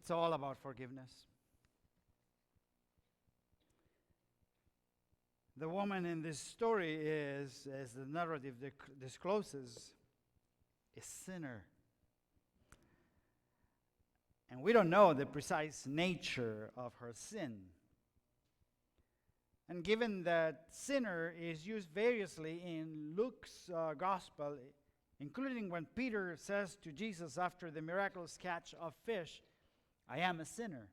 It's all about forgiveness. The woman in this story is, as the narrative discloses, a sinner. And we don't know the precise nature of her sin. And given that sinner is used variously in Luke's gospel, including when Peter says to Jesus after the miraculous catch of fish, I am a sinner,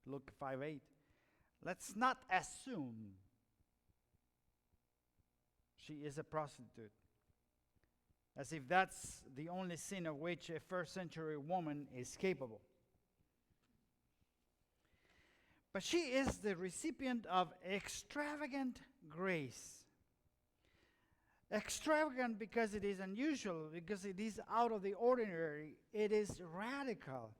Luke 5:8. Let's not assume she is a prostitute, as if that's the only sin of which a first century woman is capable. But she is the recipient of extravagant grace. Extravagant because it is unusual, because it is out of the ordinary, it is radical.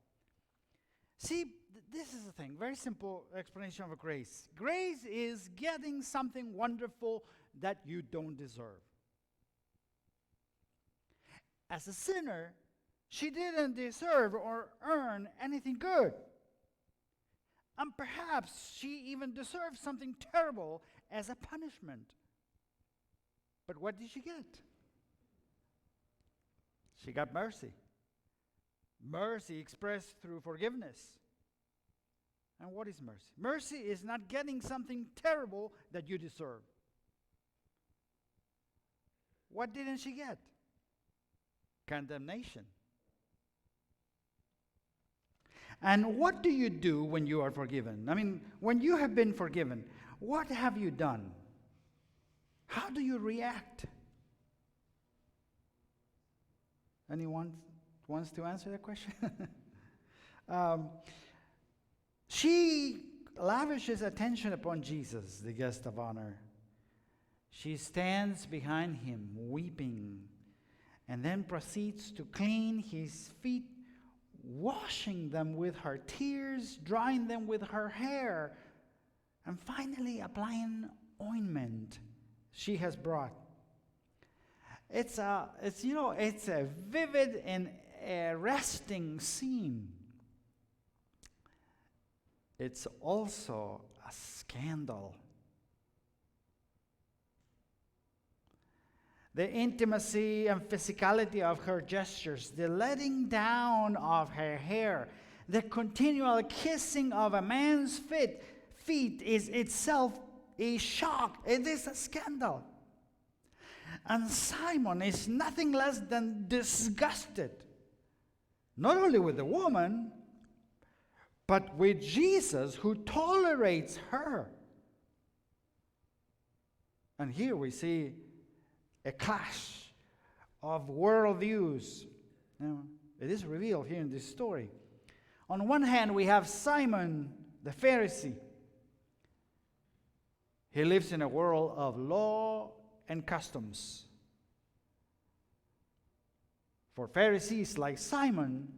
See, this is the thing, very simple explanation of grace. Grace is getting something wonderful that you don't deserve. As a sinner, she didn't deserve or earn anything good. And perhaps she even deserved something terrible as a punishment. But what did she get? She got mercy. Mercy expressed through forgiveness. And what is mercy? Mercy is not getting something terrible that you deserve. What didn't she get? Condemnation. And what do you do when you are forgiven? I mean, when you have been forgiven, what have you done? How do you react? Anyone wants to answer that question? She lavishes attention upon Jesus, the guest of honor. She stands behind him, weeping, and then proceeds to clean his feet, washing them with her tears, drying them with her hair, and finally applying ointment she has brought. It's a vivid and arresting scene. It's also a scandal. The intimacy and physicality of her gestures, the letting down of her hair, the continual kissing of a man's feet is itself a shock. It is a scandal. And Simon is nothing less than disgusted, not only with the woman, but with Jesus, who tolerates her. And here we see a clash of worldviews. Now, it is revealed here in this story. On one hand, we have Simon the Pharisee. He lives in a world of law and customs. For Pharisees like Simon,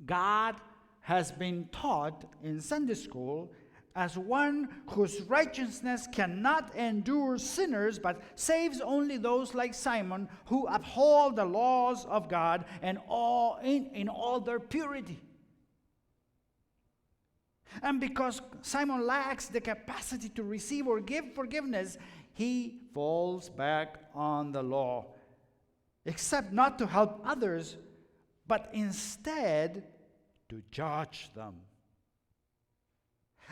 God has been taught in Sunday school as one whose righteousness cannot endure sinners, but saves only those like Simon who uphold the laws of God and in all their purity. And because Simon lacks the capacity to receive or give forgiveness, he falls back on the law, except not to help others, but instead to judge them.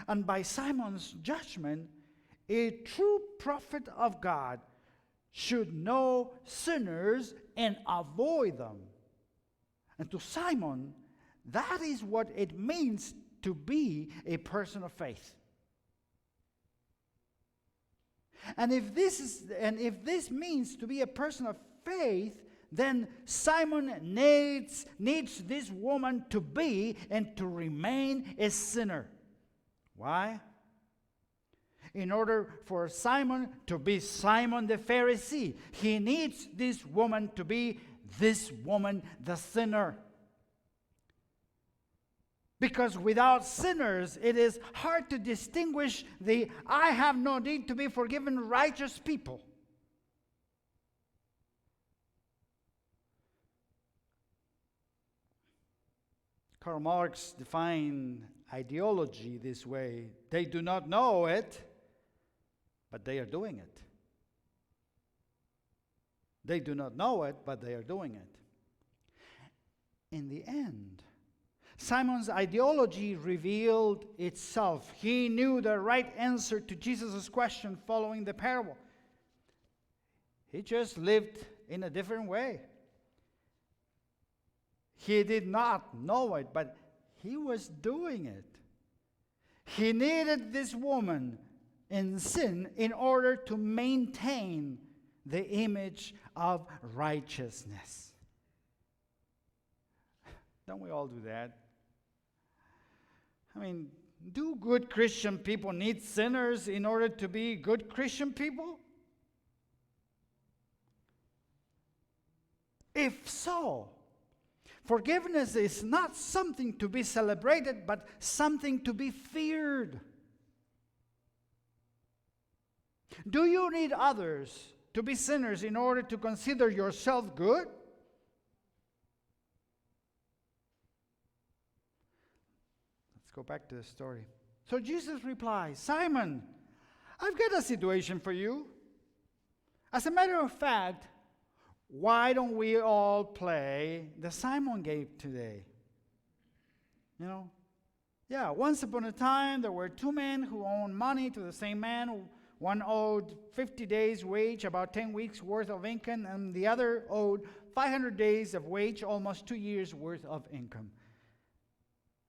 And by Simon's judgment, a true prophet of God should know sinners and avoid them. And to Simon, that is what it means to be a person of faith. And if this means to be a person of faith, then Simon needs this woman to be and to remain a sinner. Why? In order for Simon to be Simon the Pharisee, he needs this woman to be this woman, the sinner. Because without sinners, it is hard to distinguish the I have no need to be forgiven righteous people. Karl Marx defined ideology this way: they do not know it, but they are doing it. They do not know it, but they are doing it. In the end, Simon's ideology revealed itself. He knew the right answer to Jesus' question following the parable. He just lived in a different way. He did not know it, but he was doing it. He needed this woman in sin in order to maintain the image of righteousness. Don't we all do that? I mean, do good Christian people need sinners in order to be good Christian people? If so, forgiveness is not something to be celebrated, but something to be feared. Do you need others to be sinners in order to consider yourself good? Let's go back to the story. So Jesus replies, Simon, I've got a situation for you. As a matter of fact, why don't we all play the Simon game today? You know? Yeah, once upon a time, there were two men who owed money to the same man. One owed 50 days' wage, about 10 weeks' worth of income, and the other owed 500 days of wage, almost 2 years' worth of income.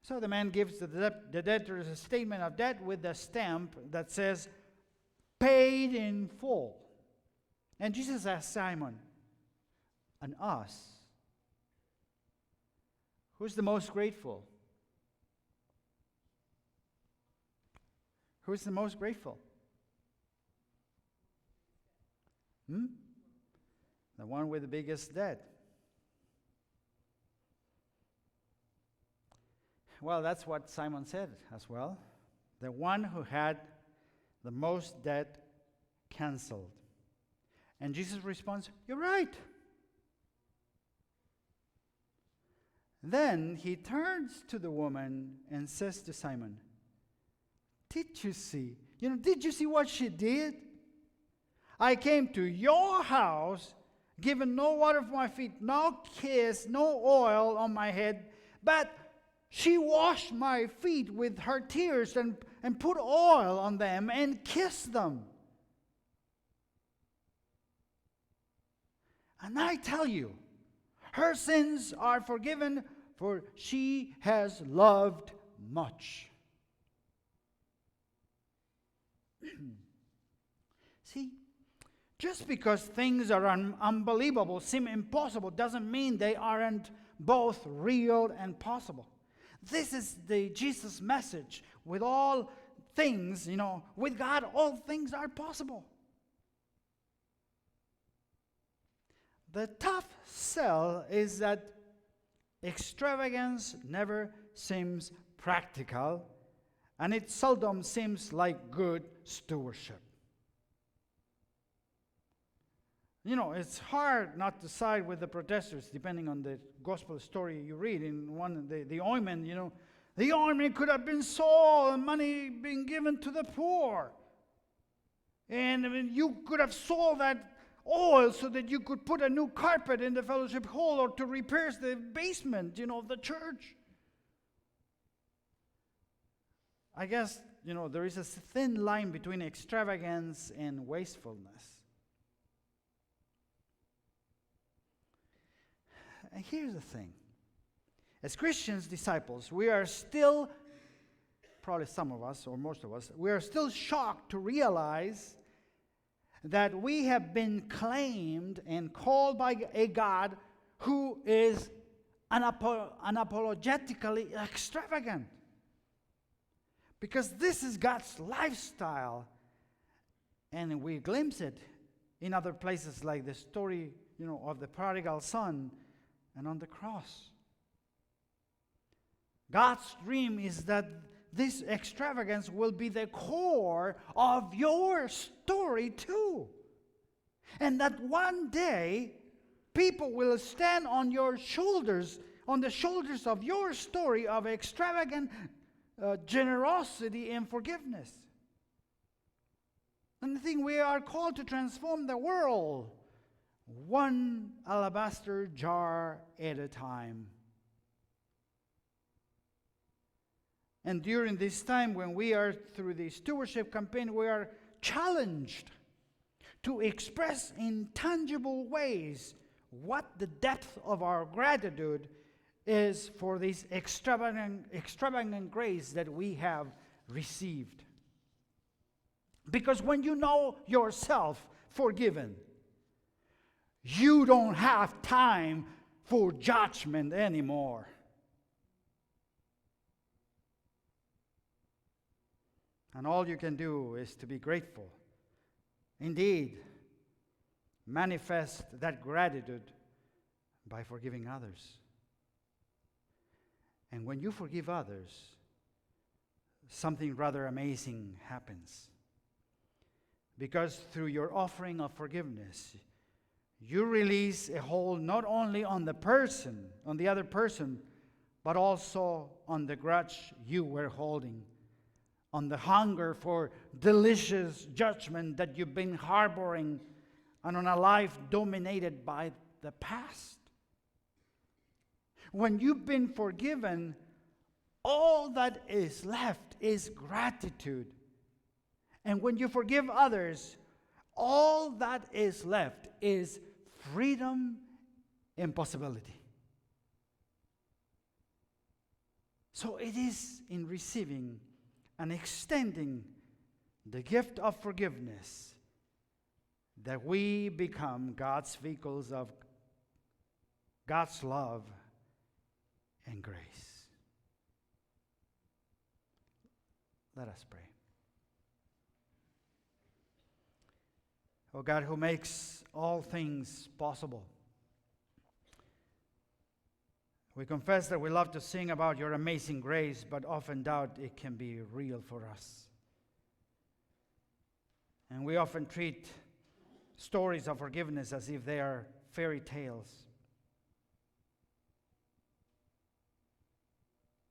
So the man gives the debtor a statement of debt with a stamp that says, paid in full. And Jesus asked Simon, and us, who's the most grateful? Who's the most grateful? The one with the biggest debt. Well, that's what Simon said as well. The one who had the most debt canceled. And Jesus responds, you're right. Then he turns to the woman and says to Simon, did you see? Did you see what she did? I came to your house, given no water for my feet, no kiss, no oil on my head, but she washed my feet with her tears and put oil on them and kissed them. And I tell you, her sins are forgiven, for she has loved much. See, just because things are unbelievable, seem impossible, doesn't mean they aren't both real and possible. This is the Jesus message. With all things, with God, all things are possible. The tough sell is that extravagance never seems practical, and it seldom seems like good stewardship. It's hard not to side with the protesters, depending on the gospel story you read. In one, the ointment, the ointment could have been sold and money being given to the poor. And you could have sold that oil so that you could put a new carpet in the fellowship hall or to repair the basement, of the church. I guess, there is a thin line between extravagance and wastefulness. And here's the thing. As Christians, disciples, we are still, probably some of us or most of us, we are still shocked to realize that we have been claimed and called by a God who is unapologetically extravagant. Because this is God's lifestyle. And we glimpse it in other places like the story, of the prodigal son and on the cross. God's dream is that this extravagance will be the core of your story too. And that one day, people will stand on your shoulders on the shoulders of your story of extravagant generosity and forgiveness. And I think we are called to transform the world one alabaster jar at a time. And during this time when we are through the stewardship campaign, we are challenged to express in tangible ways what the depth of our gratitude is for this extravagant grace that we have received. Because when you know yourself forgiven, you don't have time for judgment anymore. And all you can do is to be grateful. Indeed, manifest that gratitude by forgiving others. And when you forgive others, something rather amazing happens. Because through your offering of forgiveness, you release a hold not only on the other person, but also on the grudge you were holding, on the hunger for delicious judgment that you've been harboring, and on a life dominated by the past. When you've been forgiven, all that is left is gratitude. And when you forgive others, all that is left is freedom and possibility. So it is in receiving and extending the gift of forgiveness that we become God's vehicles of God's love and grace. Let us pray. O God, who makes all things possible, we confess that we love to sing about your amazing grace, but often doubt it can be real for us. And we often treat stories of forgiveness as if they are fairy tales.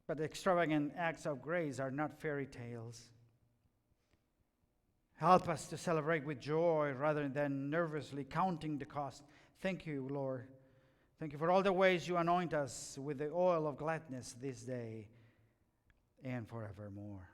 But extravagant acts of grace are not fairy tales. Help us to celebrate with joy rather than nervously counting the cost. Thank you, Lord. Thank you for all the ways you anoint us with the oil of gladness this day and forevermore.